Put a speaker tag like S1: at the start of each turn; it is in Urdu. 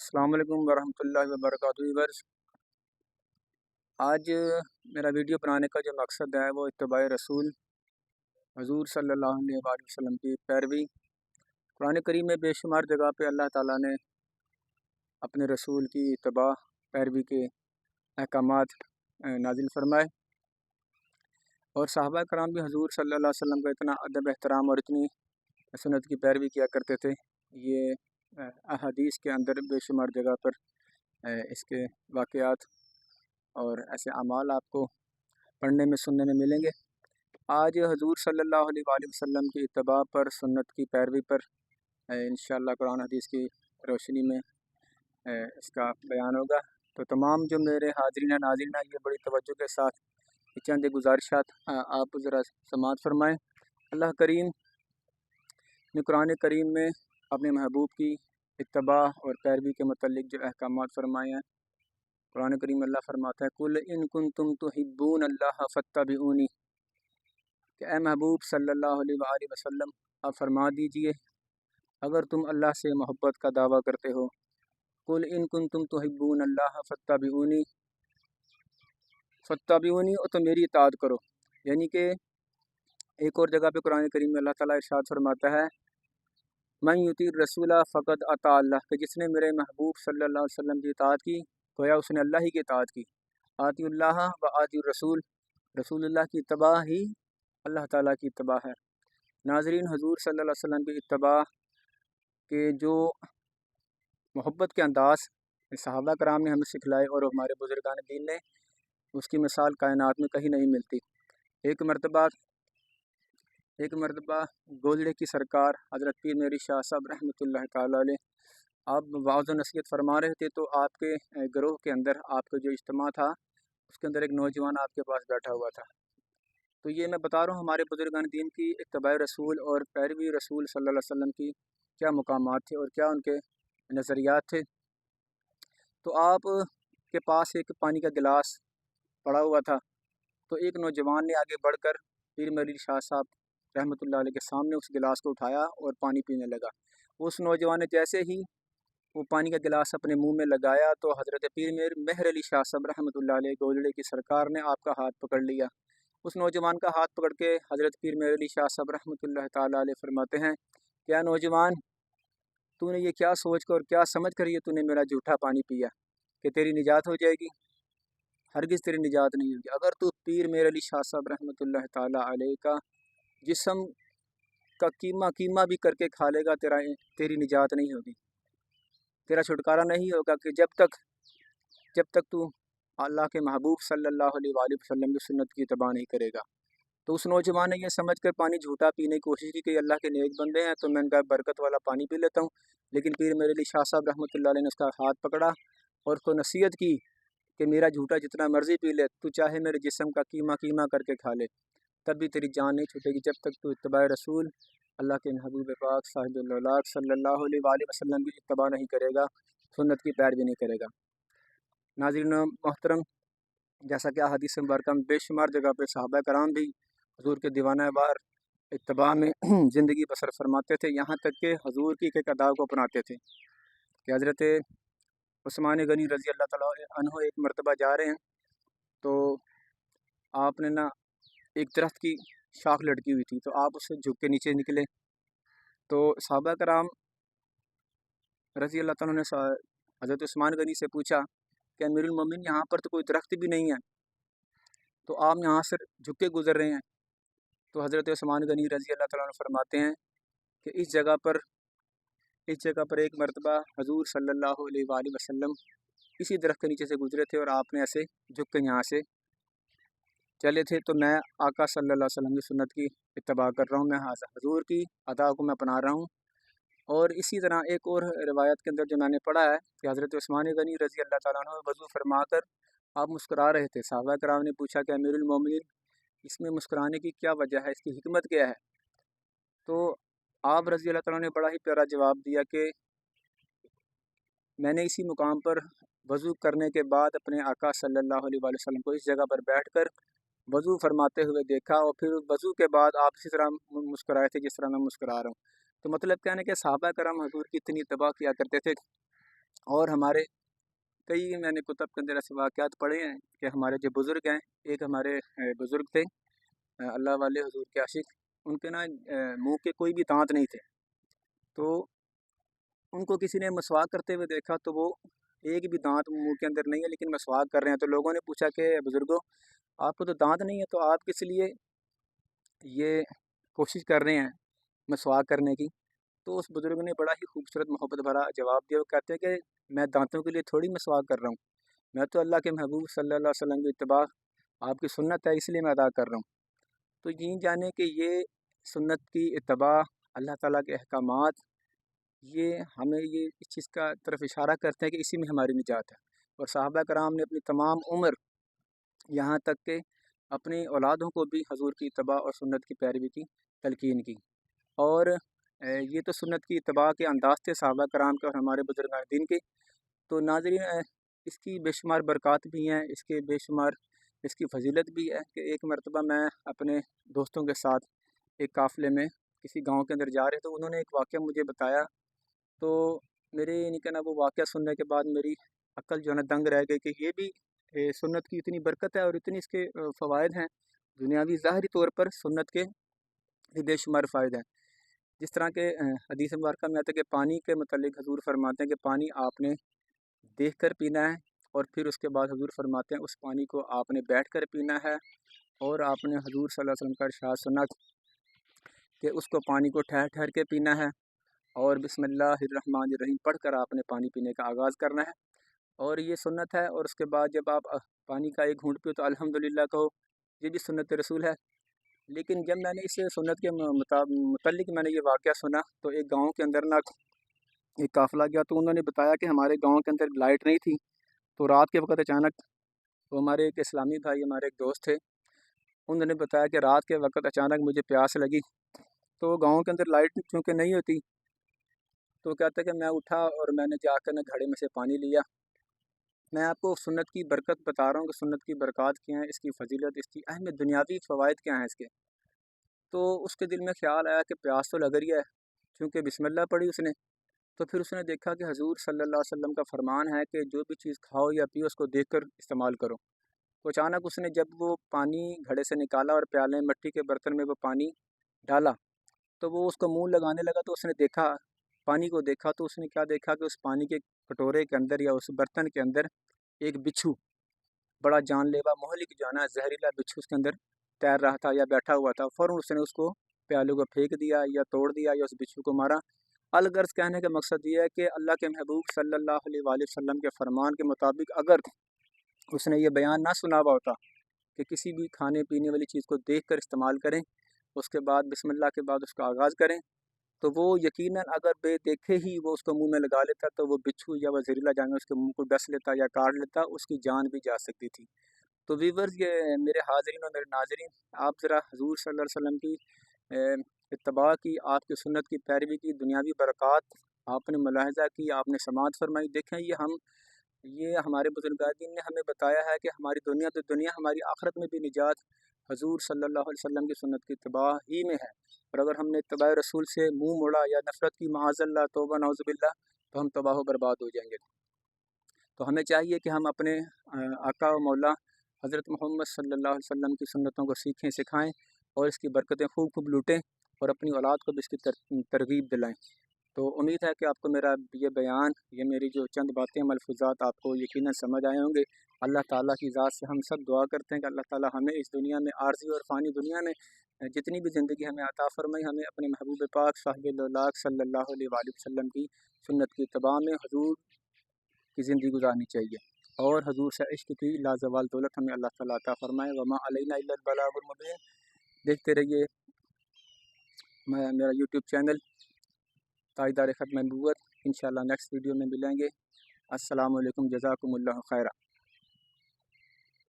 S1: السلام علیکم ورحمۃ اللہ وبرکاتہ ویورز۔ آج میرا ویڈیو بنانے کا جو مقصد ہے وہ اتباع رسول حضور صلی اللہ علیہ وآلہ وسلم کی پیروی۔ قرآن کریم میں بے شمار جگہ پہ اللہ تعالیٰ نے اپنے رسول کی اتباع پیروی کے احکامات نازل فرمائے، اور صحابہ کرام بھی حضور صلی اللہ علیہ وسلم کا اتنا ادب احترام اور اتنی سنت کی پیروی کیا کرتے تھے۔ یہ احادیث کے اندر بے شمار جگہ پر اس کے واقعات اور ایسے اعمال آپ کو پڑھنے میں سننے میں ملیں گے۔ آج حضور صلی اللہ علیہ وآلہ وسلم کی اتباع پر، سنت کی پیروی پر انشاءاللہ قرآن حدیث کی روشنی میں اس کا بیان ہوگا۔ تو تمام جو میرے حاضرین ناظرین ہیں، یہ بڑی توجہ کے ساتھ چند گزارشات آپ ذرا سماعت فرمائیں۔ اللہ کریم نے قرآن کریم میں اپنے محبوب کی اتباع اور پیروی کے متعلق جو احکامات فرمائے ہیں، قرآن کریم اللہ فرماتا ہے قُلْ إِن كُنتُمْ تُحِبُّونَ اللَّهَ فَاتَّبِعُونِی، کہ اے محبوب صلی اللہ علیہ وآلہ وسلم آپ فرما دیجئے اگر تم اللہ سے محبت کا دعویٰ کرتے ہو، قُلْ إِن كُنتُمْ تُحِبُّونَ اللَّهَ فَاتَّبِعُونِی، فَاتَّبِعُونِی اور تو میری اطاعت کرو۔ یعنی کہ ایک اور جگہ پہ قرآن کریم میں اللہ تعالیٰ ارشاد فرماتا ہے مَن یُطِیعِ الرَّسُولَ فَقَدْ اطاع اللَّہ، کہ جس نے میرے محبوب صلی اللہ علیہ وسلم کی اطاعت کی گویا اس نے اللہ ہی کی اطاعت کی۔ آتی اللہ و آتی الرسول، رسول اللہ کی اتباع ہی اللہ تعالیٰ کی اتباع ہے۔ ناظرین، حضور صلی اللہ علیہ وسلم کی اتباع کے جو محبت کے انداز صحابہ کرام نے ہمیں سکھلائے اور ہمارے بزرگان دین نے، اس کی مثال کائنات میں کہیں نہیں ملتی۔ ایک مرتبہ گولڑے کی سرکار حضرت پیر میری شاہ صاحب رحمۃ اللہ تعالیٰ علیہ آپ وعظ و نصیحت فرما رہے تھے، تو آپ کے گروہ کے اندر آپ کا جو اجتماع تھا اس کے اندر ایک نوجوان آپ کے پاس بیٹھا ہوا تھا۔ تو یہ میں بتا رہا ہوں ہمارے بزرگان دین کی اتباع رسول اور پیروی رسول صلی اللہ علیہ وسلم کی کیا مقامات تھے اور کیا ان کے نظریات تھے۔ تو آپ کے پاس ایک پانی کا گلاس پڑا ہوا تھا، تو ایک نوجوان نے آگے بڑھ کر پیر میری شاہ صاحب رحمۃ اللہ علیہ کے سامنے اس گلاس کو اٹھایا اور پانی پینے لگا۔ اس نوجوان نے جیسے ہی وہ پانی کا گلاس اپنے منہ میں لگایا تو حضرت پیر مہر علی شاہ صاحب رحمۃ اللہ علیہ گولڑے کی سرکار نے آپ کا ہاتھ پکڑ لیا۔ اس نوجوان کا ہاتھ پکڑ کے حضرت پیر مہر علی شاہ صاحب رحمۃ اللہ تعالیٰ علیہ فرماتے ہیں کیا نوجوان، تو نے یہ کیا سوچ کر اور کیا سمجھ کر یہ تو نے میرا جھوٹا پانی پیا کہ تیری نجات ہو جائے گی؟ ہرگز تیری نجات نہیں ہوگی۔ اگر تو پیر مہر علی شاہ صاحب رحمۃ اللہ تعالیٰ علیہ کا جسم کا قیمہ بھی کر کے کھا لے گا، تیری نجات نہیں ہوگی، تیرا چھٹکارا نہیں ہوگا، کہ جب تک تو اللہ کے محبوب صلی اللہ علیہ وآلہ وسلم کی سنت کی اتباع نہیں کرے گا۔ تو اس نوجوان نے یہ سمجھ کر پانی جھوٹا پینے کی کوشش کی کہ اللہ کے نیک بندے ہیں تو میں ان کا برکت والا پانی پی لیتا ہوں، لیکن پیر میرے علی شاہ صاحب رحمۃ اللہ علیہ نے اس کا ہاتھ پکڑا اور اس کو نصیحت کی کہ میرا جھوٹا جتنا مرضی پی لے، تو چاہے میرے جسم کا قیمہ کر کے کھا لے، تب بھی تیری جان نہیں چھوٹے گی جب تک تو اتباع رسول اللہ کے محبوب پاک صاحب الاولاد صلی اللہ علیہ وآلہ وسلم کی اتباع نہیں کرے گا، سنت کی پیروی نہیں کرے گا۔ ناظرین محترم، جیسا کہ حدیث مبارکہ میں بے شمار جگہ پہ صحابہ کرام بھی حضور کے دیوانہ وار اتباع میں زندگی بسر فرماتے تھے، یہاں تک کہ حضور کی ایک ادا کو اپناتے تھے کہ حضرت عثمان غنی رضی اللہ تعالیٰ عنہ ایک مرتبہ جا رہے ہیں تو آپ نے ایک درخت کی شاخ لٹکی ہوئی تھی، تو آپ اسے جھک کے نیچے نکلے، تو صحابہ کرام رضی اللہ تعالیٰ نے حضرت عثمان غنی سے پوچھا کہ امیر المومنین یہاں پر تو کوئی درخت بھی نہیں ہے، تو آپ یہاں سے جھک کے گزر رہے ہیں؟ تو حضرت عثمان غنی رضی اللہ تعالیٰ عنہ فرماتے ہیں کہ اس جگہ پر ایک مرتبہ حضور صلی اللہ علیہ وآلہ وسلم اسی درخت کے نیچے سے گزرے تھے اور آپ نے ایسے جھک کے یہاں سے چلے تھے، تو میں آقا صلی اللہ علیہ وسلم کی سنت کی اتباع کر رہا ہوں، میں حضور کی ادا کو میں اپنا رہا ہوں۔ اور اسی طرح ایک اور روایت کے اندر جو میں نے پڑھا ہے کہ حضرت عثمان غنی رضی اللہ تعالیٰ عنہ وضو فرما کر آپ مسکرا رہے تھے۔ صحابہ کرام نے پوچھا کہ امیر المومنین اس میں مسکرانے کی کیا وجہ ہے، اس کی حکمت کیا ہے؟ تو آپ رضی اللہ تعالیٰ نے بڑا ہی پیارا جواب دیا کہ میں نے اسی مقام پر وضو کرنے کے بعد اپنے آقا صلی اللہ علیہ وآلہ وسلم کو اس جگہ پر بیٹھ کر وضو فرماتے ہوئے دیکھا، اور پھر وضو کے بعد آپ اسی طرح مسکرائے تھے جس طرح میں مسکرا رہا ہوں۔ تو مطلب کیا ہے کہ صحابہ کرام حضور کی اتنی اتباع کیا کرتے تھے اور ہمارے کئی میں نے کتب کے اندر ایسے واقعات پڑھے ہیں کہ ہمارے جو بزرگ ہیں، ایک ہمارے بزرگ تھے اللہ والے حضور کے عاشق، ان کے نا منہ کے کوئی بھی دانت نہیں تھے، تو ان کو کسی نے مسواک کرتے ہوئے دیکھا تو وہ ایک بھی دانت منہ کے اندر نہیں ہے لیکن مسواک کر رہے ہیں، تو لوگوں نے پوچھا کہ بزرگوں آپ کو تو دانت نہیں ہے تو آپ کس لیے یہ کوشش کر رہے ہیں مسواک کرنے کی؟ تو اس بزرگ نے بڑا ہی خوبصورت محبت بھرا جواب دیا، وہ کہتے ہیں کہ میں دانتوں کے لیے تھوڑی مسواک کر رہا ہوں، میں تو اللہ کے محبوب صلی اللہ علیہ وسلم کی اتباع آپ کی سنت ہے اس لیے میں ادا کر رہا ہوں۔ تو یہ جانے کہ یہ سنت کی اتباع، اللہ تعالیٰ کے احکامات، یہ ہمیں یہ اس چیز کا طرف اشارہ کرتے ہیں کہ اسی میں ہماری نجات ہے، اور صحابہ کرام نے اپنی تمام عمر یہاں تک کہ اپنی اولادوں کو بھی حضور کی اتباع اور سنت کی پیروی کی تلقین کی، اور یہ تو سنت کی اتباع کے انداز تھے صحابہ کرام کے اور ہمارے بزرگان دین کے۔ تو ناظرین اس کی بے شمار برکات بھی ہیں، اس کے بے شمار اس کی فضیلت بھی ہے کہ ایک مرتبہ میں اپنے دوستوں کے ساتھ ایک قافلے میں کسی گاؤں کے اندر جا رہے تو انہوں نے ایک واقعہ مجھے بتایا، تو میرے یعنی کہ نا وہ واقعہ سننے کے بعد میری عقل جو ہے نا دنگ رہ گئی کہ یہ بھی سنت کی اتنی برکت ہے اور اتنی اس کے فوائد ہیں دنیاوی ظاہری طور پر سنت کے بھی بے شمار فائدے ہیں۔ جس طرح کے حدیث مبارکہ میں آتا ہے کہ پانی کے متعلق حضور فرماتے ہیں کہ پانی آپ نے دیکھ کر پینا ہے، اور پھر اس کے بعد حضور فرماتے ہیں اس پانی کو آپ نے بیٹھ کر پینا ہے، اور آپ نے حضور صلی اللہ علیہ وسلم کا ارشاد سنا کہ اس کو پانی کو ٹھہر ٹھہر کے پینا ہے، اور بسم اللہ الرحمن الرحیم پڑھ کر آپ نے پانی پینے کا آغاز کرنا ہے، اور یہ سنت ہے۔ اور اس کے بعد جب آپ پانی کا ایک گھونٹ پیو تو الحمدللہ کہو، یہ بھی سنت رسول ہے۔ لیکن جب میں نے اس سنت کے متعلق میں نے یہ واقعہ سنا تو ایک گاؤں کے اندر نا ایک قافلہ گیا، تو انہوں نے بتایا کہ ہمارے گاؤں کے اندر لائٹ نہیں تھی، تو رات کے وقت اچانک وہ ہمارے ایک اسلامی بھائی ہمارے ایک دوست تھے، انہوں نے بتایا کہ رات کے وقت اچانک مجھے پیاس لگی، تو گاؤں کے اندر لائٹ چونکہ نہیں ہوتی تو کہتا ہے کہ میں اٹھا اور میں نے جا کر گھڑے میں سے پانی لیا۔ میں آپ کو سنت کی برکت بتا رہا ہوں کہ سنت کی برکات کیا ہیں، اس کی فضیلت، اس کی اہمیت، دنیاوی فوائد کیا ہیں اس کے۔ تو اس کے دل میں خیال آیا کہ پیاس تو لگ رہی ہے، چونکہ بسم اللہ پڑھی اس نے، تو پھر اس نے دیکھا کہ حضور صلی اللہ علیہ وسلم کا فرمان ہے کہ جو بھی چیز کھاؤ یا پیو اس کو دیکھ کر استعمال کرو۔ تو اچانک اس نے جب وہ پانی گھڑے سے نکالا اور پیالے مٹی کے برتن میں وہ پانی ڈالا تو وہ اس کو منہ لگانے لگا، تو اس نے دیکھا پانی کو دیکھا تو اس نے کیا دیکھا کہ اس پانی کے کٹورے کے اندر یا اس برتن کے اندر ایک بچھو، بڑا جان لیوا مہلک جو ہے نا زہریلا بچھو اس کے اندر تیر رہا تھا یا بیٹھا ہوا تھا۔ فوراً اس نے اس کو پیالے کو پھینک دیا یا توڑ دیا یا اس بچھو کو مارا۔ الغرض کہنے کا مقصد یہ ہے کہ اللہ کے محبوب صلی اللہ علیہ وآلہ وسلم کے فرمان کے مطابق اگر اس نے یہ بیان نہ سنا ہوا ہوتا کہ کسی بھی کھانے پینے والی چیز کو دیکھ کر استعمال کریں، اس کے بعد بسم اللہ کے بعد اس کا آغاز کریں، تو وہ یقیناً اگر بے دیکھے ہی وہ اس کو منہ میں لگا لیتا تو وہ بچھو یا وہ زہریلا جانور اس کے منہ کو ڈس لیتا یا کاٹ لیتا، اس کی جان بھی جا سکتی تھی۔ تو ویورز، یہ میرے حاضرین اور میرے ناظرین، آپ ذرا حضور صلی اللہ علیہ وسلم کی اتباع کی، آپ کی سنت کی پیروی کی دنیاوی برکات آپ نے ملاحظہ کی، آپ نے سماعت فرمائی۔ دیکھیں یہ ہمارے بزرگان نے ہمیں بتایا ہے کہ ہماری دنیا تو دنیا، ہماری آخرت میں بھی نجات حضور صلی اللہ علیہ وسلم کی سنت کی اتباع ہی میں ہے، اور اگر ہم نے اتباع رسول سے منہ موڑا یا نفرت کی، معاذ اللہ، توبہ نعوذ باللہ، تو ہم تباہ و برباد ہو جائیں گے۔ تو ہمیں چاہیے کہ ہم اپنے آقا و مولا حضرت محمد صلی اللہ علیہ وسلم کی سنتوں کو سیکھیں، سکھائیں، اور اس کی برکتیں خوب خوب لوٹیں، اور اپنی اولاد کو بھی اس کی ترغیب دلائیں۔ تو امید ہے کہ آپ کو میرا یہ بیان، یہ میری جو چند باتیں، ملفوظات آپ کو یقیناً سمجھ آئے ہوں گے۔ اللہ تعالیٰ کی ذات سے ہم سب دعا کرتے ہیں کہ اللہ تعالیٰ ہمیں اس دنیا میں، عارضی اور فانی دنیا میں، جتنی بھی زندگی ہمیں عطا فرمائی، ہمیں اپنے محبوب پاک صاحب اللہ صلی اللہ علیہ وآلہ وسلم کی سنت کی اتباع میں حضور کی زندگی گزارنی چاہیے، اور حضور سے عشق کی لازوال دولت ہمیں اللہ تعالیٰ عطا فرمائے۔ وما علینا الا البلاغ المبین۔ دیکھتے رہیے میرا یوٹیوب چینل تاجدار ختم نبوت۔ انشاءاللہ نیکسٹ ویڈیو میں ملیں گے۔ السلام علیکم، جزاکم اللہ خیرہ۔